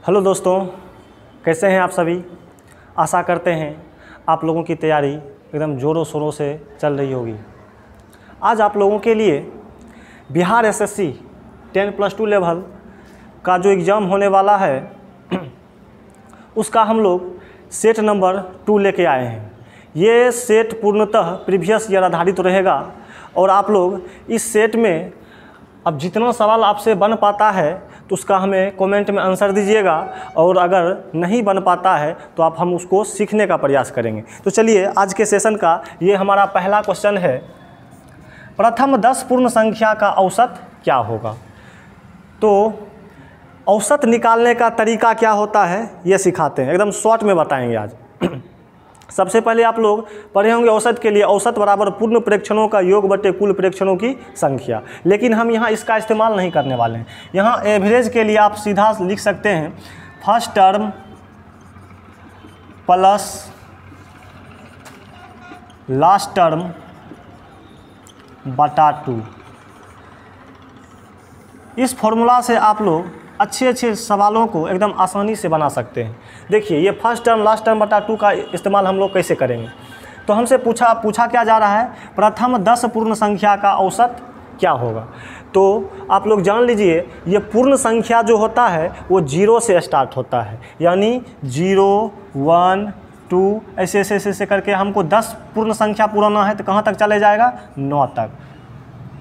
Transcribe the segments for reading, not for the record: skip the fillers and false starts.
Hello दोस्तों, कैसे हैं आप सभी। आशा करते हैं आप लोगों की तैयारी एकदम ज़ोरों शोरों से चल रही होगी। आज आप लोगों के लिए बिहार एसएससी 10+2 लेवल का जो एग्ज़ाम होने वाला है उसका हम लोग सेट नंबर 2 लेके आए हैं। ये सेट पूर्णतः प्रीवियस ईयर आधारित रहेगा और आप लोग इस सेट में अब जितना सवाल आपसे बन पाता है तो उसका हमें कमेंट में आंसर दीजिएगा, और अगर नहीं बन पाता है तो हम उसको सीखने का प्रयास करेंगे। तो चलिए आज के सेशन का ये हमारा पहला क्वेश्चन है, प्रथम 10 पूर्ण संख्या का औसत क्या होगा। तो औसत निकालने का तरीका क्या होता है ये सिखाते हैं, एकदम शॉर्ट में बताएंगे आज। सबसे पहले आप लोग पढ़े होंगे औसत के लिए औसत बराबर पूर्ण प्रेक्षणों का योग बटे कुल प्रेक्षणों की संख्या, लेकिन हम यहाँ इसका इस्तेमाल नहीं करने वाले हैं। यहाँ एवरेज के लिए आप सीधा लिख सकते हैं first term plus last term बटा 2। इस फॉर्मूला से आप लोग अच्छे सवालों को एकदम आसानी से बना सकते हैं। देखिए ये फर्स्ट टर्म लास्ट टर्म बटा 2 का इस्तेमाल हम लोग कैसे करेंगे। तो हमसे पूछा क्या जा रहा है, प्रथम 10 पूर्ण संख्या का औसत क्या होगा। तो आप लोग जान लीजिए ये पूर्ण संख्या जो होता है वो 0 से स्टार्ट होता है, यानी 0, 1, 2 ऐसे करके हमको 10 पूर्ण संख्या पुराना है तो कहाँ तक चले जाएगा, 9 तक।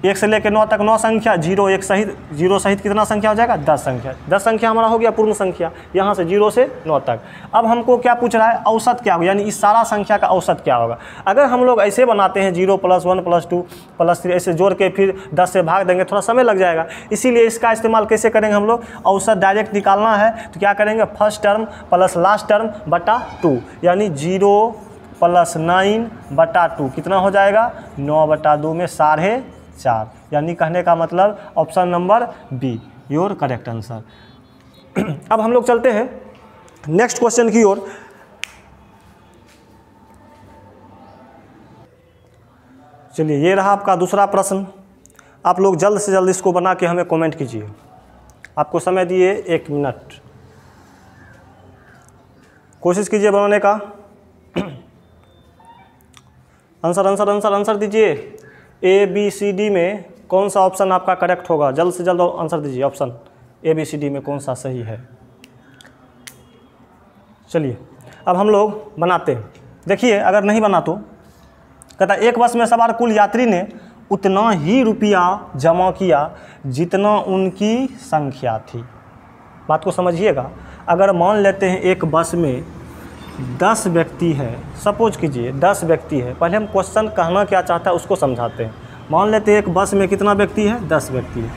1 से लेकर 9 तक 9 संख्या, 0 सहित कितना संख्या हो जाएगा, 10 संख्या। 10 संख्या हमारा हो गया पूर्ण संख्या, यहाँ से 0 से 9 तक। अब हमको क्या पूछ रहा है, औसत क्या होगा, यानी इस सारा संख्या का औसत क्या होगा। अगर हम लोग ऐसे बनाते हैं 0 + 1 + 2 + 3 ऐसे जोड़ के फिर 10 से भाग देंगे, थोड़ा समय लग जाएगा। इसीलिए इसका इस्तेमाल कैसे करेंगे हम लोग, औसत डायरेक्ट निकालना है तो क्या करेंगे, first term plus last term बटा 2, यानी 0 + 9 बटा 2 कितना हो जाएगा, 9 बटा 2 में 4.5, यानी कहने का मतलब option number be your correct answer. अब हम लोग चलते हैं नेक्स्ट क्वेश्चन की ओर। चलिए ये रहा आपका दूसरा प्रश्न। आप लोग जल्द से जल्द इसको बना के हमें कमेंट कीजिए। आपको समय दिए 1 मिनट, कोशिश कीजिए बनाने का। आंसर दीजिए। ABCD में कौन सा ऑप्शन आपका करेक्ट होगा, जल्द से जल्द आंसर दीजिए। ऑप्शन ABCD में कौन सा सही है। चलिए अब हम लोग बनाते हैं। देखिए अगर नहीं बना तो कहता एक बस में सवार कुल यात्री ने उतना ही रुपया जमा किया जितना उनकी संख्या थी। बात को समझिएगा। अगर मान लेते हैं एक बस में 10 व्यक्ति है, सपोज कीजिए 10 व्यक्ति है। पहले हम क्वेश्चन कहना क्या चाहता है उसको समझाते हैं। मान लेते हैं एक बस में कितना व्यक्ति है, 10 व्यक्ति है,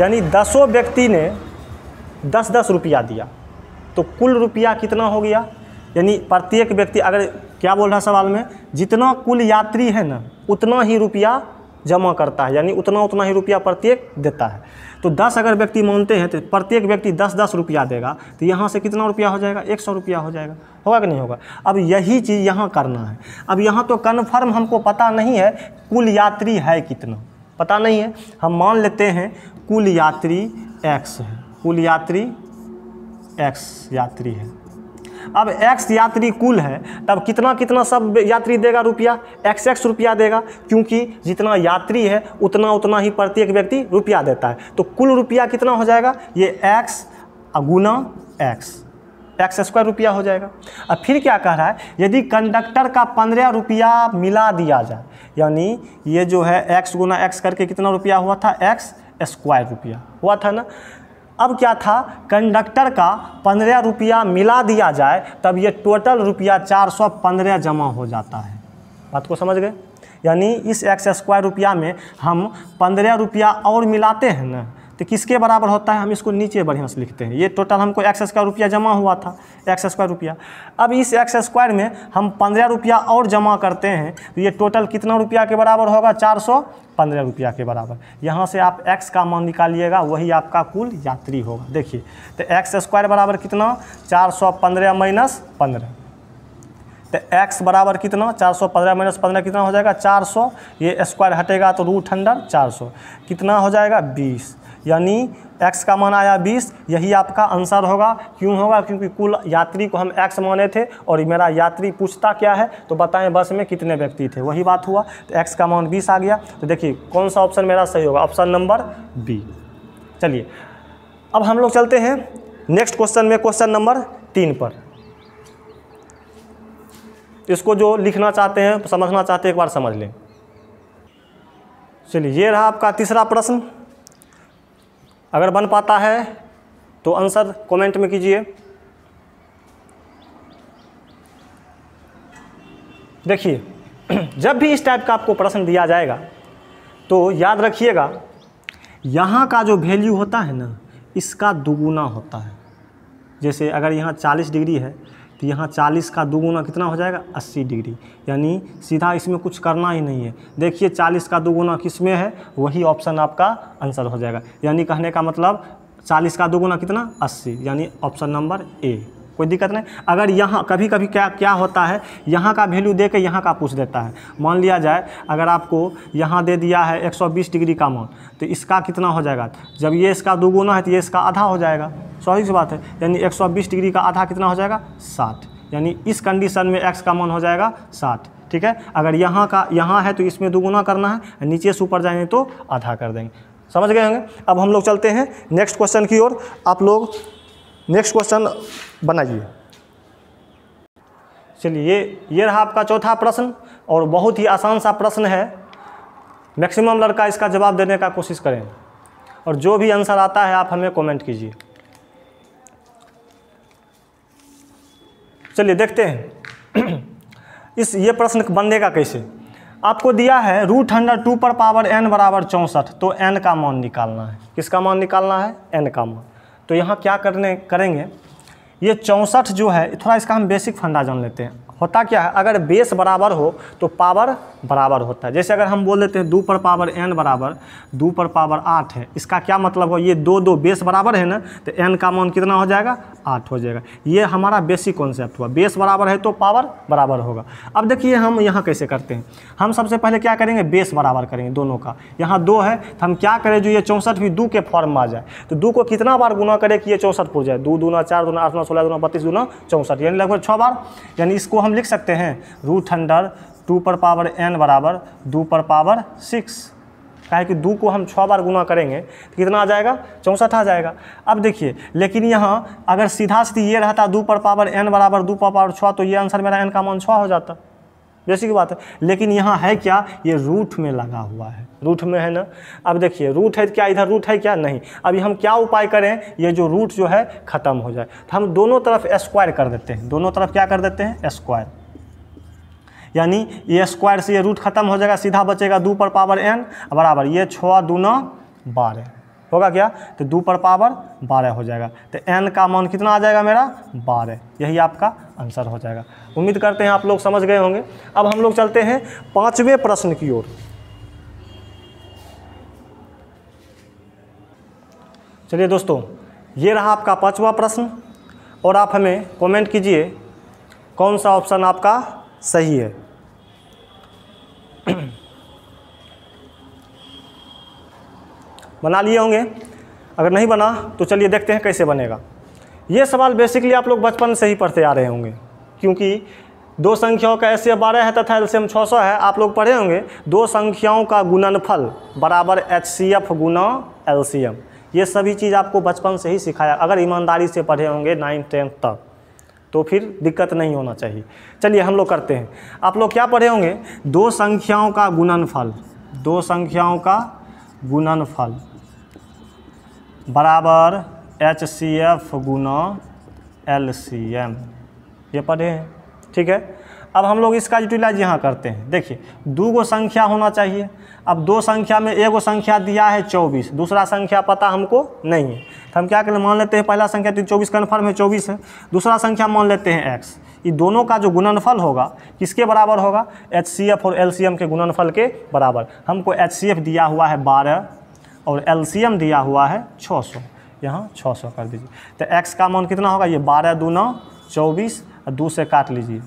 यानी 10 व्यक्ति ने 10-10 रुपया दिया तो कुल रुपया कितना हो गया, यानी प्रत्येक व्यक्ति, अगर क्या बोल रहा है सवाल में, जितना कुल यात्री है ना उतना ही रुपया जमा करता है, यानी उतना ही रुपया प्रत्येक देता है। तो 10 अगर व्यक्ति मानते हैं तो प्रत्येक व्यक्ति 10-10 रुपया देगा, तो यहाँ से कितना रुपया हो जाएगा, 100 रुपया हो जाएगा। होगा कि नहीं होगा। अब यही चीज़ यहाँ करना है। अब यहाँ तो कन्फर्म हमको पता नहीं है कुल यात्री है कितना, पता नहीं है। हम मान लेते हैं कुल यात्री X है, कुल यात्री X यात्री है। अब X यात्री कुल है, तब कितना सब यात्री देगा रुपया, XX रुपया देगा, क्योंकि जितना यात्री है उतना ही प्रत्येक व्यक्ति रुपया देता है। तो कुल रुपया कितना हो जाएगा, ये X गुना X² रुपया हो जाएगा। अब फिर क्या कह रहा है, यदि कंडक्टर का 15 रुपया मिला दिया जाए, यानी ये जो है X गुना X करके कितना रुपया हुआ था, X² रुपया हुआ था ना। अब क्या था, कंडक्टर का 15 रुपया मिला दिया जाए तब ये टोटल रुपया 415 जमा हो जाता है। बात को समझ गए। यानी इस X² रुपया में हम 15 रुपया और मिलाते हैं ना तो किसके बराबर होता है, हम इसको नीचे बढ़िया से लिखते हैं। ये टोटल हमको X² रुपया जमा हुआ था, X² रुपया। अब इस X² में हम 15 रुपया और जमा करते हैं तो ये टोटल कितना रुपया के बराबर होगा, 415 रुपया के बराबर। यहाँ से आप X का मान निकालिएगा, वही आपका कुल यात्री होगा। देखिए तो X² बराबर कितना, 415 माइनस 15, तो x बराबर कितना, 415 माइनस 15 कितना हो जाएगा, 400। ये स्क्वायर हटेगा तो रूट अंडर 400 कितना हो जाएगा, 20। यानी x का मान आया 20, यही आपका आंसर होगा। क्यों होगा? क्योंकि कुल यात्री को हम x माने थे और मेरा यात्री पूछता क्या है, तो बताएं बस में कितने व्यक्ति थे, वही बात हुआ। तो x का मान 20 आ गया। तो देखिए कौन सा ऑप्शन मेरा सही होगा, ऑप्शन नंबर बी। चलिए अब हम लोग चलते हैं नेक्स्ट क्वेश्चन में, क्वेश्चन नंबर 3 पर। इसको जो लिखना चाहते हैं, समझना चाहते हैं, एक बार समझ लें। चलिए ये रहा आपका तीसरा प्रश्न। अगर बन पाता है तो आंसर कमेंट में कीजिए। देखिए जब भी इस टाइप का आपको प्रश्न दिया जाएगा तो याद रखिएगा, यहाँ का जो वैल्यू होता है ना, इसका दुगुना होता है। जैसे अगर यहाँ 40 डिग्री है तो यहाँ 40 का दुगुना कितना हो जाएगा, 80 डिग्री। यानी सीधा इसमें कुछ करना ही नहीं है। देखिए 40 का दुगुना किस में है, वही ऑप्शन आपका आंसर हो जाएगा। यानी कहने का मतलब 40 का दुगुना कितना, 80, यानी ऑप्शन नंबर ए। कोई दिक्कत नहीं। अगर यहाँ कभी कभी क्या होता है, यहाँ का वैल्यू दे के यहाँ का पूछ देता है। मान लिया जाए अगर आपको यहाँ दे दिया है 120 डिग्री का मान, तो इसका कितना हो जाएगा, जब ये इसका दुगुना है तो ये इसका आधा हो जाएगा। स्वाभाविक सी बात है। यानी 120 डिग्री का आधा कितना हो जाएगा, 60। यानी इस कंडीशन में x का मान हो जाएगा 60। ठीक है। अगर यहाँ है तो इसमें दुगुना करना है, नीचे से ऊपर जाएंगे तो आधा कर देंगे। समझ गए होंगे। अब हम लोग चलते हैं नेक्स्ट क्वेश्चन की ओर। आप लोग नेक्स्ट क्वेश्चन बनाइए। चलिए ये रहा आपका चौथा प्रश्न और बहुत ही आसान सा प्रश्न है। मैक्सिमम लड़का इसका जवाब देने का कोशिश करें और जो भी आंसर आता है आप हमें कमेंट कीजिए। चलिए देखते हैं ये प्रश्न बनेगा कैसे। आपको दिया है √2 पर पावर n बराबर 64, तो n का मान निकालना है। किसका मान निकालना है, n का मान। तो यहाँ क्या करेंगे, ये 64 जो है, थोड़ा इसका हम बेसिक फंडा जान लेते हैं। होता क्या है, अगर बेस बराबर हो तो पावर बराबर होता है। जैसे अगर हम बोल देते हैं 2 पर पावर n बराबर 2 पर पावर 8 है, इसका क्या मतलब हो, ये दो बेस बराबर है ना, तो n का मान कितना हो जाएगा, 8 हो जाएगा। ये हमारा बेसिक कॉन्सेप्ट हुआ। बेस बराबर है तो पावर बराबर होगा। अब देखिए हम यहाँ कैसे करते हैं। हम सबसे पहले क्या करेंगे, बेस बराबर करेंगे दोनों का। यहाँ 2 है तो हम क्या करें, जो ये 64 भी 2 के फॉर्म में आ जाए, तो 2 को कितना बार गुना करें कि ये 64 पुर जाए। 2 दूना 4 दूना 8 दूना 16 दूना 32 दूना 64, यानी लगभग 6 बार। यानी इसको हम लिख सकते हैं √2 पर पावर n बराबर 2 पर पावर 6। काहे कि 2 को हम 6 बार गुना करेंगे तो कितना आ जाएगा, 64 आ जाएगा। अब देखिए, लेकिन यहाँ अगर सीधा सीधी ये रहता 2 पर पावर n बराबर 2 पर पावर 6, तो ये आंसर मेरा n का मान 6 हो जाता। जैसी की बात है। लेकिन यहाँ है क्या, ये रूट में लगा हुआ है, रूट में है ना। अब देखिए रूट है क्या, इधर रूट है क्या, नहीं। अभी हम क्या उपाय करें, ये जो रूट जो है ख़त्म हो जाए, तो हम दोनों तरफ स्क्वायर कर देते हैं। दोनों तरफ क्या कर देते हैं, स्क्वायर। यानी ये स्क्वायर से ये रूट खत्म हो जाएगा, सीधा बचेगा 2 पर पावर n बराबर ये 6 दूना 12 होगा क्या, तो 2 पर पावर 12 हो जाएगा। तो n का मान कितना आ जाएगा मेरा, 12। यही आपका आंसर हो जाएगा। उम्मीद करते हैं आप लोग समझ गए होंगे। अब हम लोग चलते हैं 5वें प्रश्न की ओर। चलिए दोस्तों, ये रहा आपका 5वां प्रश्न और आप हमें कमेंट कीजिए कौन सा ऑप्शन आपका सही है। बना लिए होंगे। अगर नहीं बना तो चलिए देखते हैं कैसे बनेगा। ये सवाल बेसिकली आप लोग बचपन से ही पढ़ते आ रहे होंगे, क्योंकि 2 संख्याओं का एलसीएम 12 है तथा एलसीएम 600 है। आप लोग पढ़े होंगे 2 संख्याओं का गुणनफल बराबर HCF गुना एलसीएम। ये सभी चीज़ आपको बचपन से ही सिखाया, अगर ईमानदारी से पढ़े होंगे 9th 10th तक, तो फिर दिक्कत नहीं होना चाहिए। चलिए हम लोग करते हैं। आप लोग क्या पढ़े होंगे, 2 संख्याओं का गुणनफल, 2 संख्याओं का गुणनफल बराबर HCF गुना LCM, ये पढ़े हैं। ठीक है। अब हम लोग इसका यूटिलाइज यहाँ करते हैं। देखिए 2 संख्या होना चाहिए। अब 2 संख्या में एक संख्या दिया है 24, दूसरा संख्या पता हमको नहीं है, तो हम क्या करें, मान लेते हैं पहला संख्या तो 24 कन्फर्म है, 24 है। दूसरा संख्या मान लेते हैं x। ये दोनों का जो गुणनफल होगा किसके बराबर होगा, HCF और LCM के गुणनफल के बराबर। हमको HCF दिया हुआ है 12 और LCM दिया हुआ है 600, यहाँ 600 कर दीजिए। तो x का मान कितना होगा, ये 12 दूना 24, 2 से काट लीजिए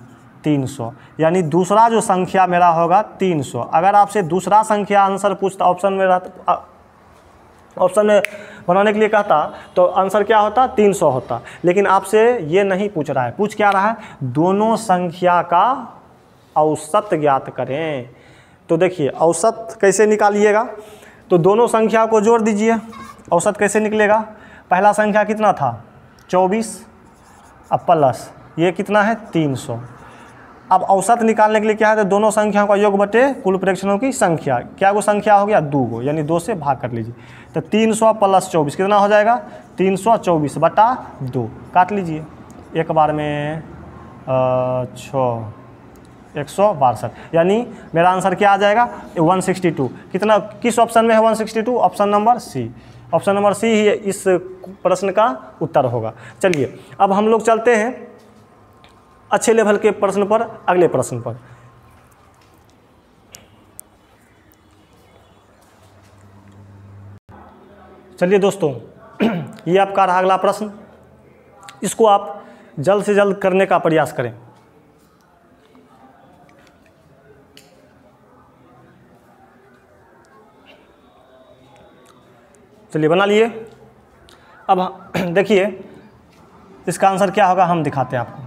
300, यानी दूसरा जो संख्या मेरा होगा 300। अगर आपसे दूसरा संख्या आंसर पूछता, ऑप्शन में रहता, ऑप्शन में बनाने के लिए कहता तो आंसर क्या होता, 300 होता। लेकिन आपसे ये नहीं पूछ रहा है, पूछ क्या रहा है, दोनों संख्या का औसत ज्ञात करें। तो देखिए औसत कैसे निकालिएगा, तो दोनों संख्या को जोड़ दीजिए, औसत कैसे निकलेगा। पहला संख्या कितना था 24, अब प्लस ये कितना है 300। अब औसत निकालने के लिए क्या है, तो दोनों संख्याओं का योग बटे कुल प्रेक्षणों की संख्या। क्या वो संख्या हो गया 2 गो, यानी 2 से भाग कर लीजिए। तो 300 प्लस 24 कितना हो जाएगा 324 बटा 2, काट लीजिए एक बार में 6 162, यानी मेरा आंसर क्या आ जाएगा 162। कितना, किस ऑप्शन में है 162, option number C. Option number C ही इस प्रश्न का उत्तर होगा। चलिए अब हम लोग चलते हैं अच्छे लेवल के प्रश्न पर, अगले प्रश्न पर। चलिए दोस्तों ये आपका रहा अगला प्रश्न, इसको आप जल्द से जल्द करने का प्रयास करें। चलिए बना लिए। अब देखिए इसका आंसर क्या होगा, हम दिखाते हैं आपको।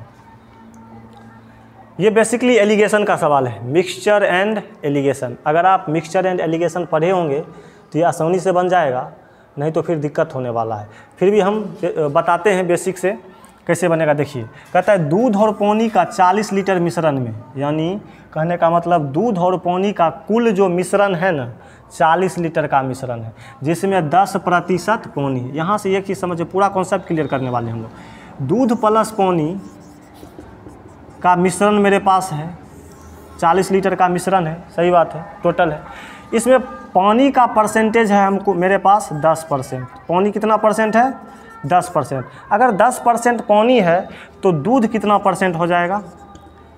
ये बेसिकली एलिगेशन का सवाल है, मिक्सचर एंड एलिगेशन। अगर आप मिक्सचर एंड एलिगेशन पढ़े होंगे तो ये आसानी से बन जाएगा, नहीं तो फिर दिक्कत होने वाला है। फिर भी हम बताते हैं बेसिक से कैसे बनेगा। देखिए कहता है दूध और पानी का 40 लीटर मिश्रण में, यानी कहने का मतलब दूध और पानी का कुल जो मिश्रण है ना 40 लीटर का मिश्रण है, जिसमें 10% पानी। यहाँ से एक चीज़ समझिए, पूरा कॉन्सेप्ट क्लियर करने वाले हम लोग। दूध प्लस पानी का मिश्रण मेरे पास है, 40 लीटर का मिश्रण है, सही बात है, टोटल है। इसमें पानी का परसेंटेज है हमको मेरे पास 10%। पानी कितना परसेंट है 10%। अगर 10% पानी है तो दूध कितना परसेंट हो जाएगा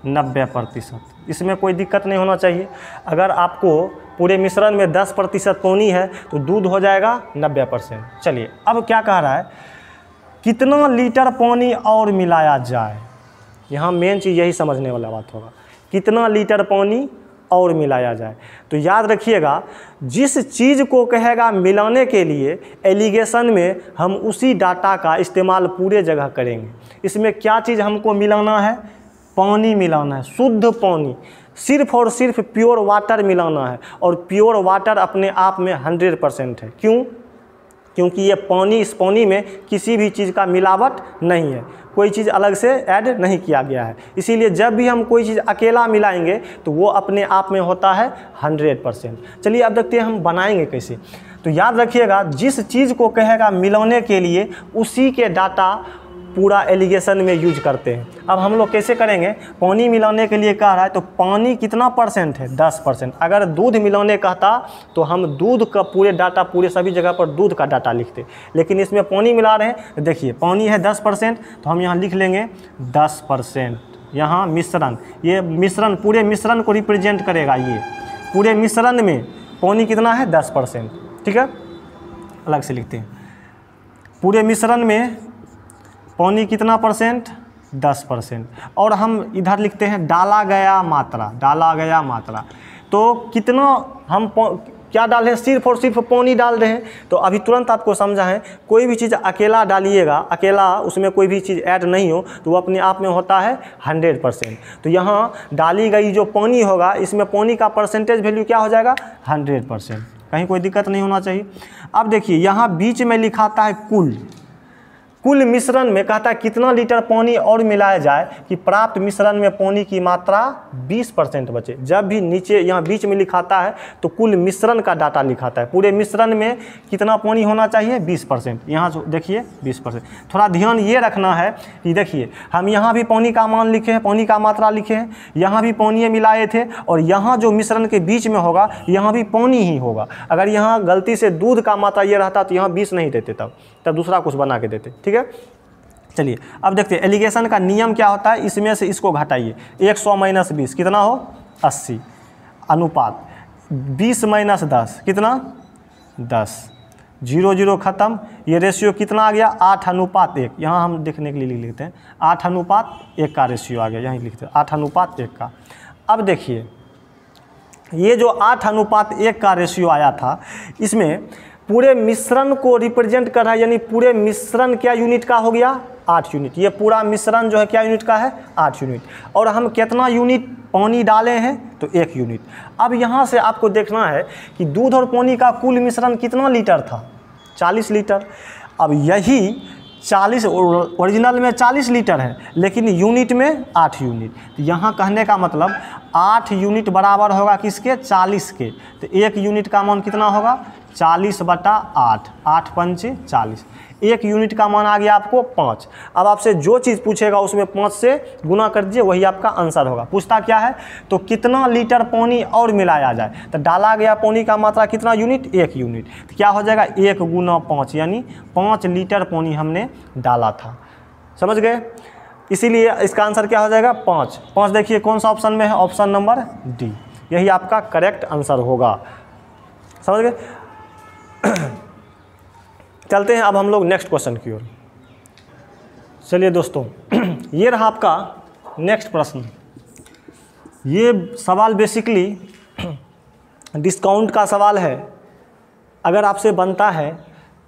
90%। इसमें कोई दिक्कत नहीं होना चाहिए। अगर आपको पूरे मिश्रण में 10% पानी है तो दूध हो जाएगा 90%। चलिए अब क्या कह रहा है, कितना लीटर पानी और मिलाया जाए। यहाँ मेन चीज़ यही समझने वाला बात होगा, कितना लीटर पानी और मिलाया जाए। तो याद रखिएगा, जिस चीज़ को कहेगा मिलाने के लिए एलिगेशन में हम उसी डाटा का इस्तेमाल पूरे जगह करेंगे। इसमें क्या चीज़ हमको मिलाना है, पानी मिलाना है, शुद्ध पानी, सिर्फ और सिर्फ प्योर वाटर मिलाना है। और प्योर वाटर अपने आप में 100% है। क्यों? क्योंकि ये पानी, इस पानी में किसी भी चीज़ का मिलावट नहीं है, कोई चीज़ अलग से ऐड नहीं किया गया है। इसीलिए जब भी हम कोई चीज़ अकेला मिलाएंगे तो वो अपने आप में होता है 100%। चलिए अब देखते हैं हम बनाएंगे कैसे। तो याद रखिएगा, जिस चीज़ को कहेगा मिलाने के लिए उसी के डाटा पूरा एलिगेशन में यूज करते हैं। अब हम लोग कैसे करेंगे, पानी मिलाने के लिए कह रहा है तो पानी कितना परसेंट है 10%। अगर दूध मिलाने कहता तो हम दूध का पूरे डाटा, पूरे सभी जगह पर दूध का डाटा लिखते, लेकिन इसमें पानी मिला रहे हैं। देखिए पानी है 10%, तो हम यहाँ लिख लेंगे 10%। यहाँ मिश्रण, ये मिश्रण पूरे मिश्रण को रिप्रेजेंट करेगा। ये पूरे मिश्रण में पानी कितना है 10%, ठीक है, अलग से लिखते हैं। पूरे मिश्रण में पानी कितना परसेंट 10%। और हम इधर लिखते हैं डाला गया मात्रा, डाला गया मात्रा। तो कितना हम क्या डाले, सिर्फ और सिर्फ पानी डाल रहे हैं। तो अभी तुरंत आपको समझा है, कोई भी चीज़ अकेला डालिएगा, अकेला उसमें कोई भी चीज़ ऐड नहीं हो तो वो अपने आप में होता है 100%। तो यहाँ डाली गई जो पानी होगा, इसमें पानी का परसेंटेज वैल्यू क्या हो जाएगा 100%। कहीं कोई दिक्कत नहीं होना चाहिए। अब देखिए यहाँ बीच में लिखाता है कुल मिश्रण में कहता है कितना लीटर पानी और मिलाया जाए कि प्राप्त मिश्रण में पानी की मात्रा 20% बचे। जब भी नीचे यहाँ बीच में लिखाता है तो कुल मिश्रण का डाटा लिखाता है। पूरे मिश्रण में कितना पानी होना चाहिए 20%। यहाँ जो देखिए 20%। थोड़ा ध्यान ये रखना है कि देखिए हम यहाँ भी पानी का मान लिखे हैं, पानी का मात्रा लिखे हैं, यहाँ भी पानी मिलाए थे, और यहाँ जो मिश्रण के बीच में होगा यहाँ भी पानी ही होगा। अगर यहाँ गलती से दूध का मात्रा ये रहता तो यहाँ 20 नहीं देते, तब दूसरा कुछ बना के देते, ठीक है। चलिए अब देखते हैं एलिगेशन का नियम क्या होता है। इसमें से इसको घटाइए, 100 - 20 कितना हो 80, अनुपात 20 - 10 कितना 10, 0 0 खत्म। ये रेशियो कितना आ गया 8:1। यहाँ हम देखने के लिए लिख लेते हैं 8:1 का रेशियो आ गया, यहीं लिखते हैं 8:1 का। अब देखिए ये जो 8:1 का रेशियो आया था, इसमें पूरे मिश्रण को रिप्रेजेंट कर रहा है, यानी पूरे मिश्रण क्या यूनिट का हो गया, 8 यूनिट। ये पूरा मिश्रण जो है क्या यूनिट का है, 8 यूनिट। और हम कितना यूनिट पानी डाले हैं, तो 1 यूनिट। अब यहाँ से आपको देखना है कि दूध और पानी का कुल मिश्रण कितना लीटर था, 40 लीटर। अब यही 40 ओरिजिनल में 40 लीटर है, लेकिन यूनिट में 8 यूनिट। तो यहाँ कहने का मतलब 8 यूनिट बराबर होगा किसके, 40 के। तो 1 यूनिट का मान कितना होगा, 40/8, 8 पंचे 40। 1 यूनिट का मान आ गया आपको 5। अब आपसे जो चीज़ पूछेगा उसमें 5 से गुना कर दीजिए, वही आपका आंसर होगा। पूछता क्या है, तो कितना लीटर पानी और मिलाया जाए, तो डाला गया पानी का मात्रा कितना यूनिट, 1 यूनिट। तो क्या हो जाएगा, 1 × 5, यानी 5 लीटर पानी हमने डाला था। समझ गए, इसीलिए इसका आंसर क्या हो जाएगा, 5। 5 देखिए कौन सा ऑप्शन में है, ऑप्शन नंबर डी, यही आपका करेक्ट आंसर होगा। समझ गए। चलते हैं अब हम लोग नेक्स्ट क्वेश्चन की ओर। चलिए दोस्तों, ये रहा आपका नेक्स्ट प्रश्न। ये सवाल बेसिकली डिस्काउंट का सवाल है। अगर आपसे बनता है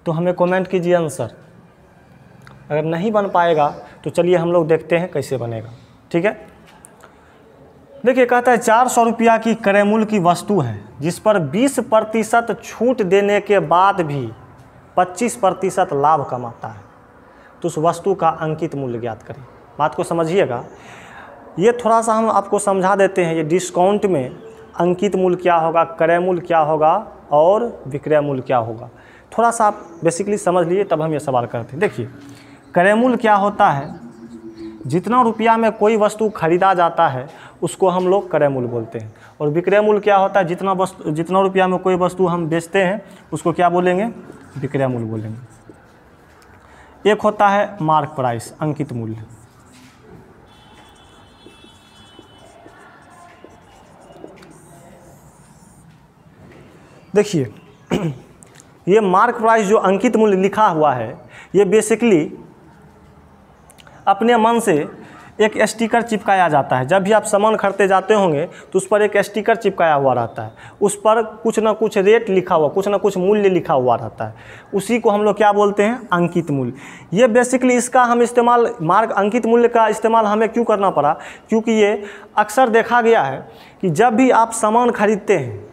तो हमें कमेंट कीजिए आंसर, अगर नहीं बन पाएगा तो चलिए हम लोग देखते हैं कैसे बनेगा। ठीक है, देखिए कहता है 400 रुपया की क्रय मूल्य की वस्तु है जिस पर 20% छूट देने के बाद भी 25% लाभ कमाता है, तो उस वस्तु का अंकित मूल्य ज्ञात करें। बात को समझिएगा, ये थोड़ा सा हम आपको समझा देते हैं। ये डिस्काउंट में अंकित मूल्य क्या होगा, क्रय मूल्य क्या होगा और विक्रय मूल्य क्या होगा, थोड़ा सा आप बेसिकली समझ लीजिए, तब हम ये सवाल करते हैं। देखिए क्रय मूल्य क्या होता है, जितना रुपया में कोई वस्तु खरीदा जाता है उसको हम लोग क्रय मूल्य बोलते हैं। और विक्रय मूल्य क्या होता है, जितना रुपया में कोई वस्तु हम बेचते हैं उसको क्या बोलेंगे, विक्रय मूल्य बोलेंगे। एक होता है मार्क प्राइस, अंकित मूल्य। देखिए ये मार्क प्राइस जो अंकित मूल्य लिखा हुआ है, ये बेसिकली अपने मन से एक स्टिकर चिपकाया जाता है। जब भी आप सामान खरीदते जाते होंगे तो उस पर एक स्टिकर चिपकाया हुआ रहता है, उस पर कुछ ना कुछ रेट लिखा हुआ, कुछ ना कुछ मूल्य लिखा हुआ रहता है। उसी को हम लोग क्या बोलते हैं, अंकित मूल्य। ये बेसिकली इसका हम इस्तेमाल, अंकित मूल्य का इस्तेमाल हमें क्यों करना पड़ा, क्योंकि ये अक्सर देखा गया है कि जब भी आप सामान खरीदते हैं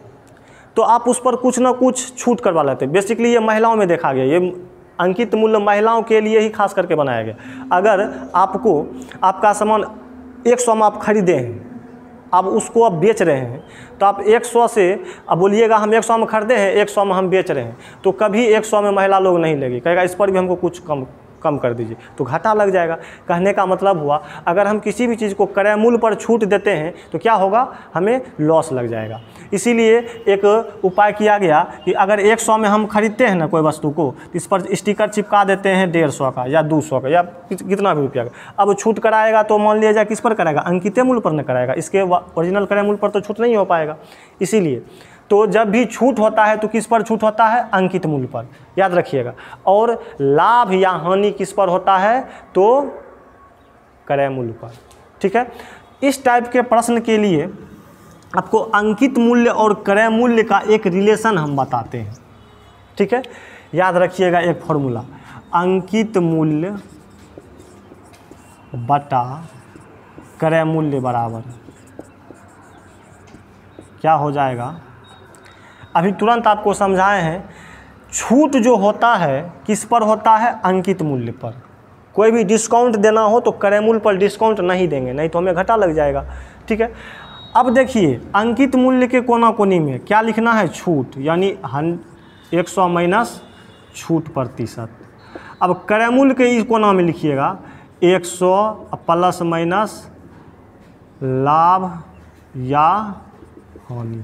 तो आप उस पर कुछ ना कुछ छूट करवा लेते हैं। बेसिकली ये महिलाओं में देखा गया, ये अंकित मूल्य महिलाओं के लिए ही खास करके बनाया गया। अगर आपको आपका सामान 100 में आप खरीदे हैं, अब उसको आप बेच रहे हैं, तो आप 100 से अब बोलिएगा हम 100 में खरीदे हैं, 100 में हम बेच रहे हैं, तो कभी 100 में महिला लोग नहीं लेगी, कहेगा इस पर भी हमको कुछ कम कर दीजिए, तो घाटा लग जाएगा। कहने का मतलब हुआ, अगर हम किसी भी चीज़ को क्रय मूल्य पर छूट देते हैं तो क्या होगा, हमें लॉस लग जाएगा। इसीलिए एक उपाय किया गया कि अगर 100 में हम खरीदते हैं ना कोई वस्तु को, तो इस पर स्टिकर चिपका देते हैं 150 का या 200 का या कितना भी रुपया का। अब छूट कराएगा तो मान लिया जाए किस पर कराएगा, अंकित मूल्य पर न कराएगा, इसके ओरिजिनल क्रय मूल्य पर तो छूट नहीं हो पाएगा। इसीलिए तो जब भी छूट होता है तो किस पर छूट होता है, अंकित मूल्य पर, याद रखिएगा। और लाभ या हानि किस पर होता है, तो क्रय मूल्य पर। ठीक है, इस टाइप के प्रश्न के लिए आपको अंकित मूल्य और क्रय मूल्य का एक रिलेशन हम बताते हैं। ठीक है, याद रखिएगा एक फॉर्मूला, अंकित मूल्य बटा क्रय मूल्य बराबर क्या हो जाएगा, अभी तुरंत आपको समझाए हैं। छूट जो होता है किस पर होता है, अंकित मूल्य पर। कोई भी डिस्काउंट देना हो तो क्रय मूल्य पर डिस्काउंट नहीं देंगे, नहीं तो हमें घाटा लग जाएगा। ठीक है, अब देखिए अंकित मूल्य के कोना कोनी में क्या लिखना है, छूट, यानी 100 माइनस छूट प्रतिशत। अब क्रय मूल्य के इस कोना में लिखिएगा 100 प्लस माइनस लाभ या हानि।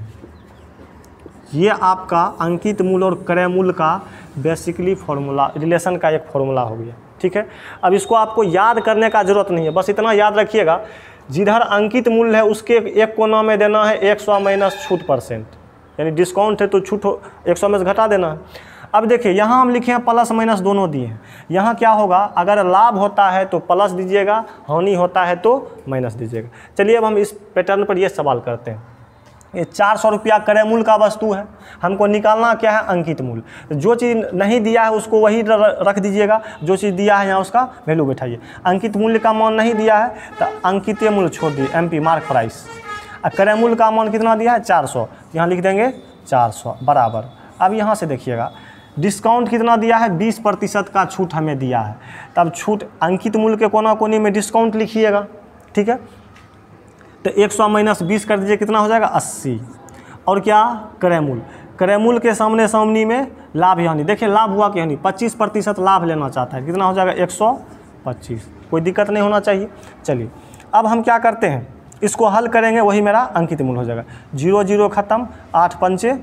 ये आपका अंकित मूल्य और क्रय मूल्य का बेसिकली फॉर्मूला, रिलेशन का एक फॉर्मूला हो गया। ठीक है, अब इसको आपको याद करने का जरूरत नहीं है, बस इतना याद रखिएगा, जिधर अंकित मूल्य है उसके एक कोना में देना है 100 माइनस छूट %, यानी डिस्काउंट है तो छूट 100 में से घटा देना है। अब देखिए यहाँ हम लिखे हैं प्लस माइनस दोनों दिए हैं, यहाँ क्या होगा, अगर लाभ होता है तो प्लस दीजिएगा, हानि होता है तो माइनस दीजिएगा। चलिए अब हम इस पैटर्न पर ये सवाल करते हैं। ये 400 रुपया क्रय मूल्य का वस्तु है, हमको निकालना क्या है, अंकित मूल्य। जो चीज़ नहीं दिया है उसको वही रख दीजिएगा, जो चीज़ दिया है यहाँ उसका वैल्यू बैठाइए। अंकित मूल्य का मान नहीं दिया है तो अंकित मूल्य छोड़ दिए, MP मार्क प्राइस। और क्रय मूल्य का मान कितना दिया है, 400, यहाँ लिख देंगे 400 बराबर। अब यहाँ से देखिएगा डिस्काउंट कितना दिया है, 20% का छूट हमें दिया है, तब छूट अंकित मूल्य के कोना कोनी में डिस्काउंट लिखिएगा, ठीक है। तो 100 माइनस 20 कर दीजिए, कितना हो जाएगा 80। और क्या, क्रय मूल्य, क्रय मूल्य के सामने सामनी में लाभ हानि। देखिए लाभ हुआ कि हानि, 25% लाभ लेना चाहता है, कितना हो जाएगा 125, कोई दिक्कत नहीं होना चाहिए। चलिए अब हम क्या करते हैं, इसको हल करेंगे, वही मेरा अंकित मूल्य हो जाएगा। 0 0 खत्म, 8 पंचे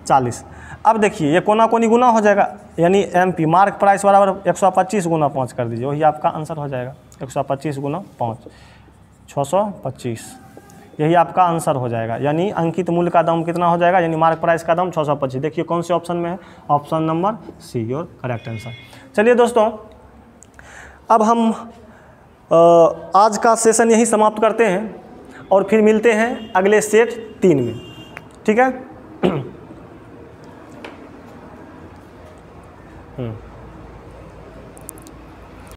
40। अब देखिए ये कोना कोनी गुना हो जाएगा, यानी MP मार्क प्राइस बराबर 125 गुना 5 कर दीजिए, वही आपका आंसर हो जाएगा। 125 गुना 5 625, यही आपका आंसर हो जाएगा। यानी अंकित मूल्य का दाम कितना हो जाएगा, यानी मार्क प्राइस का दाम 625। देखिए कौन से ऑप्शन में है, option number C your correct answer. चलिए दोस्तों अब हम आज का सेशन यही समाप्त करते हैं और फिर मिलते हैं अगले सेट 3 में, ठीक है।